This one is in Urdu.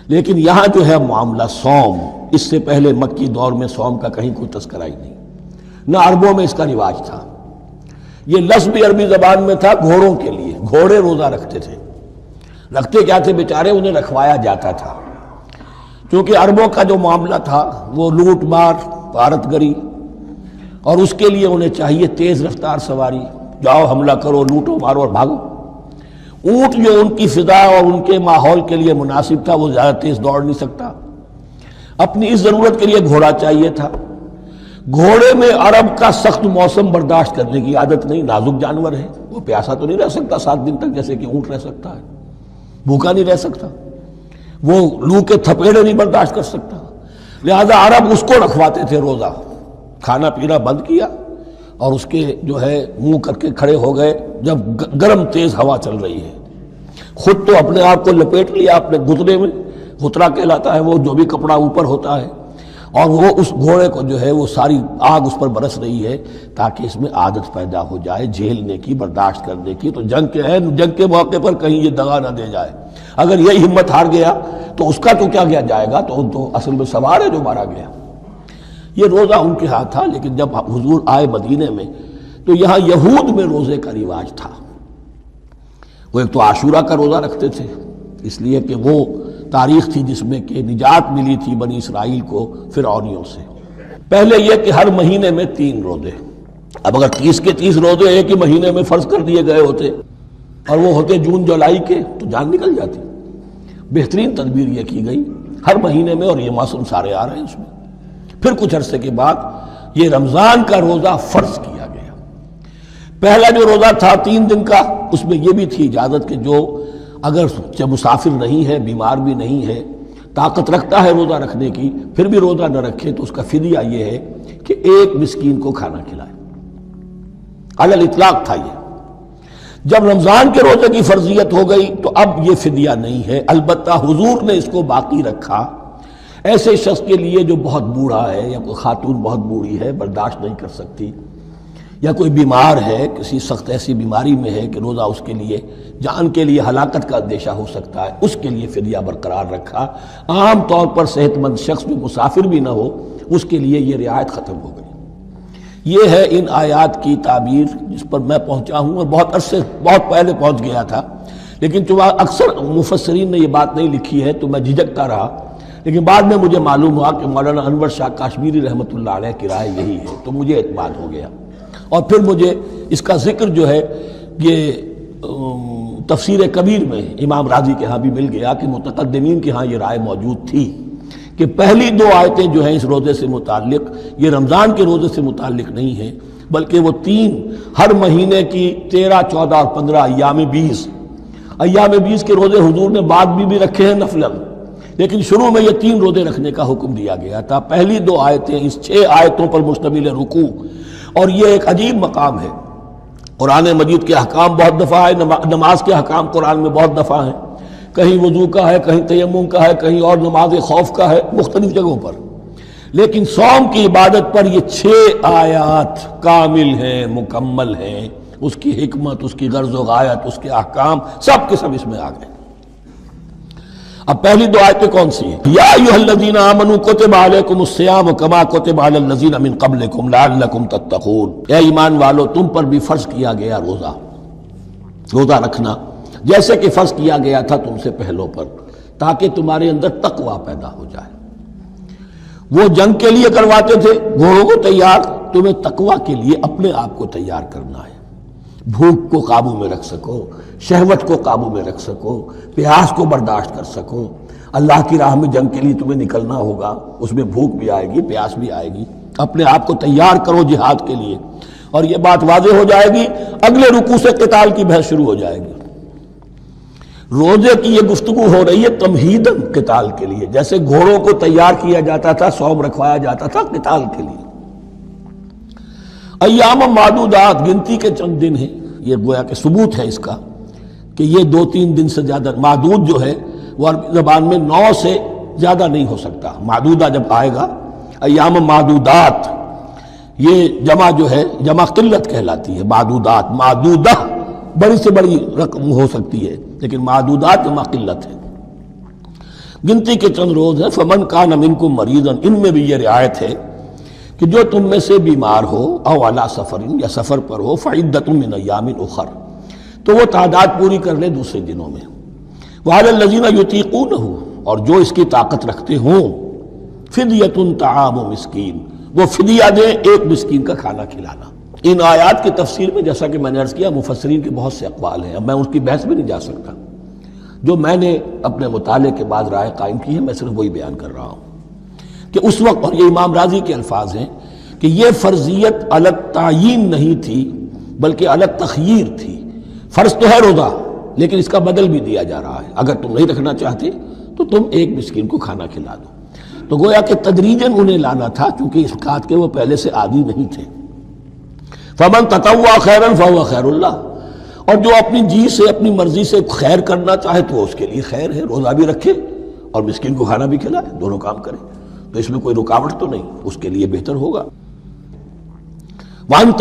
لیکن یہاں جو ہے معاملہ صوم، اس سے پہلے مکی دور میں صوم کا کہیں کوئی تذکرہ ہی نہیں، نہ عربوں میں اس کا رواج تھا۔ یہ لفظ بھی عربی زبان میں تھا گھوڑوں کے لیے، گھوڑے روزہ رکھتے تھے۔ رکھتے کیا تھے بیچارے؟ انہیں رکھوایا جاتا تھا، کیونکہ عربوں کا جو معاملہ تھا وہ لوٹ مار، غارت گری، اور اس کے لیے انہیں چاہیے تیز رفتار سواری، جاؤ حملہ کرو، لوٹو مارو اور بھاگو۔ اونٹ جو ان کی فضا اور ان کے ماحول کے لیے مناسب تھا وہ زیادہ تیز دوڑ نہیں سکتا، اپنی اس ضرورت کے لیے گھوڑا چاہیے تھا۔ گھوڑے میں عرب کا سخت موسم برداشت کرنے کی عادت نہیں، نازک جانور ہے، وہ پیاسا تو نہیں رہ سکتا 7 دن تک جیسے کہ اونٹ رہ سکتا ہے، بھوکا نہیں رہ سکتا، وہ لو کے تھپیڑے نہیں برداشت کر سکتا، لہذا عرب اس کو رکھواتے تھے روزہ۔ کھانا پینا بند کیا اور اس کے جو ہے منہ کر کے کھڑے ہو گئے جب گرم تیز ہوا چل رہی ہے، خود تو اپنے آپ کو لپیٹ لیا اپنے گھتنے میں، غترہ کہلاتا ہے وہ جو بھی کپڑا اوپر ہوتا ہے، اور وہ اس گھوڑے کو جو ہے وہ ساری آگ اس پر برس رہی ہے تاکہ اس میں عادت پیدا ہو جائے جھیلنے کی، برداشت کرنے کی۔ تو جنگ کے موقع پر کہیں یہ دغا نہ دے جائے، اگر یہی ہمت ہار گیا تو اس کا تو کیا کیا جائے گا، تو اصل میں سوار ہے جو مارا گیا۔ یہ روزہ ان کے ہاتھ تھا، لیکن جب حضور آئے مدینے میں تو یہاں یہود میں روزے کا رواج تھا۔ وہ ایک تو عاشورہ کا روزہ رکھتے تھے، اس لیے کہ وہ تاریخ تھی جس میں کہ نجات ملی تھی بنی اسرائیل کو فرعونیوں سے۔ پہلے یہ کہ ہر مہینے میں 3 روزے، اب اگر 30 کے 30 روزے ایک ہی مہینے میں فرض کر دیے گئے ہوتے اور وہ ہوتے جون جولائی کے تو جان نکل جاتی۔ بہترین تدبیر یہ کی گئی ہر مہینے میں، اور یہ موسم سارے آ رہے ہیں اس میں۔ پھر کچھ عرصے کے بعد یہ رمضان کا روزہ فرض کیا گیا۔ پہلا جو روزہ تھا 3 دن کا، اس میں یہ بھی تھی اجازت کہ جو اگر مسافر نہیں ہے، بیمار بھی نہیں ہے، طاقت رکھتا ہے روزہ رکھنے کی، پھر بھی روزہ نہ رکھے تو اس کا فدیہ یہ ہے کہ 1 مسکین کو کھانا کھلائے۔ علی الاطلاق تھا یہ۔ جب رمضان کے روزے کی فرضیت ہو گئی تو اب یہ فدیہ نہیں ہے، البتہ حضور نے اس کو باقی رکھا ایسے شخص کے لیے جو بہت بوڑھا ہے، یا کوئی خاتون بہت بوڑھی ہے برداشت نہیں کر سکتی، یا کوئی بیمار ہے، کسی سخت ایسی بیماری میں ہے کہ روزہ اس کے لیے جان کے لیے ہلاکت کا اندیشہ ہو سکتا ہے، اس کے لیے فدیہ برقرار رکھا۔ عام طور پر صحت مند شخص جو مسافر بھی نہ ہو اس کے لیے یہ رعایت ختم ہو گئی۔ یہ ہے ان آیات کی تعبیر جس پر میں پہنچا ہوں، اور بہت پہلے پہنچ گیا تھا، لیکن چونکہ اکثر مفسرین نے یہ بات نہیں لکھی ہے تو میں جھجکتا رہا، لیکن بعد میں مجھے معلوم ہوا کہ مولانا انور شاہ کاشمیری رحمۃ اللہ علیہ کی رائے یہی ہے، تو مجھے اعتماد ہو گیا۔ اور پھر مجھے اس کا ذکر جو ہے یہ تفسیر کبیر میں امام راضی کے ہاں بھی مل گیا کہ متقدمین کے ہاں یہ رائے موجود تھی کہ پہلی 2 آیتیں جو ہیں اس روزے سے متعلق یہ رمضان کے روزے سے متعلق نہیں ہیں، بلکہ وہ 3 ہر مہینے کی 13، 14 اور 15 ایام 20 کے روزے حضور نے بعد بھی رکھے ہیں نفلاً، لیکن شروع میں یہ 3 روزے رکھنے کا حکم دیا گیا تھا۔ پہلی 2 آیتیں اس 6 آیتوں پر مشتمل رکوع، اور یہ ایک عجیب مقام ہے۔ قرآن مجید کے احکام بہت دفعہ ہے، نماز کے احکام قرآن میں بہت دفعہ ہیں، کہیں وضو کا ہے، کہیں تیمم کا ہے، کہیں اور نماز خوف کا ہے، مختلف جگہوں پر، لیکن صوم کی عبادت پر یہ 6 آیات کامل ہیں، مکمل ہیں، اس کی حکمت، اس کی غرض و غایت، اس کے احکام سب کے سب اس میں آ گئے۔ اب پہلی 2 آیتیں کون سی ہیں؟ یا ایھا الذین آمنوا کتب علیکم الصیام کما کتب علی الذین من قبلکم لعلکم تتقون، اے ایمان والو تم پر بھی فرض کیا گیا روزہ رکھنا جیسے کہ فرض کیا گیا تھا تم سے پہلوں پر، تاکہ تمہارے اندر تقوی پیدا ہو جائے۔ وہ جنگ کے لیے کرواتے تھے گھوڑوں کو تیار، تمہیں تقوی کے لیے اپنے آپ کو تیار کرنا ہے، بھوک کو قابو میں رکھ سکو، شہوت کو قابو میں رکھ سکو، پیاس کو برداشت کر سکو۔ اللہ کی راہ میں جنگ کے لیے تمہیں نکلنا ہوگا، اس میں بھوک بھی آئے گی، پیاس بھی آئے گی، اپنے آپ کو تیار کرو جہاد کے لیے۔ اور یہ بات واضح ہو جائے گی، اگلے رکوع سے قتال کی بحث شروع ہو جائے گی۔ روزے کی یہ گفتگو ہو رہی ہے تمہیداً قتال کے لیے، جیسے گھوڑوں کو تیار کیا جاتا تھا، صوم رکھوایا جاتا تھا قتال کے لیے۔ ایام معدودات، گنتی کے چند دن ہیں، یہ گویا کہ ثبوت ہے اس کا کہ یہ 2-3 دن سے زیادہ، معدود جو ہے وہ عربی زبان میں 9 سے زیادہ نہیں ہو سکتا۔ معدودہ جب آئے گا، ایام معدودات، یہ جمع جو ہے جمع قلت کہلاتی ہے، معدودات، معدودہ بڑی سے بڑی رقم ہو سکتی ہے، لیکن معدودات جمع قلت ہے۔ گنتی کے چند روز ہیں. فمن کان منکم مریضا، ان میں بھی یہ رعایت ہے کہ جو تم میں سے بیمار ہو او علی سفر، یا سفر پر ہو، فعدۃ من ایام اخر، تو وہ تعداد پوری کر لے دوسرے دنوں میں. وعلی الذین یطیقونہ، اور جو اس کی طاقت رکھتے ہوں، فدیۃ طعام مسکین، وہ فدیہ دے ایک مسکین کا کھانا کھلانا. ان آیات کی تفسیر میں جیسا کہ میں نے عرض کیا مفسرین کے بہت سے اقوال ہیں، اب میں اس کی بحث میں نہیں جا سکتا. جو میں نے اپنے مطالعے کے بعد رائے قائم کی ہے میں صرف وہی بیان کر رہا ہوں کہ اس وقت، اور یہ امام راضی کے الفاظ ہیں کہ یہ فرضیت الگ تعیین نہیں تھی بلکہ الگ تخییر تھی. فرض تو ہے روزہ، لیکن اس کا بدل بھی دیا جا رہا ہے، اگر تم نہیں رکھنا چاہتے تو تم ایک مسکین کو کھانا کھلا دو. تو گویا کہ تدریجاً انہیں لانا تھا چونکہ اس بات کے وہ پہلے سے عادی نہیں تھے. فمن تطوع خیرا فهو خیر اللہ، اور جو اپنی جی سے اپنی مرضی سے خیر کرنا چاہے تو اس کے لیے خیر ہے، روزہ بھی رکھے اور مسکین کو کھانا بھی کھلائے، دونوں کام کرے تو اس میں کوئی رکاوٹ تو نہیں، اس کے لیے بہتر ہوگا. وَأَنْ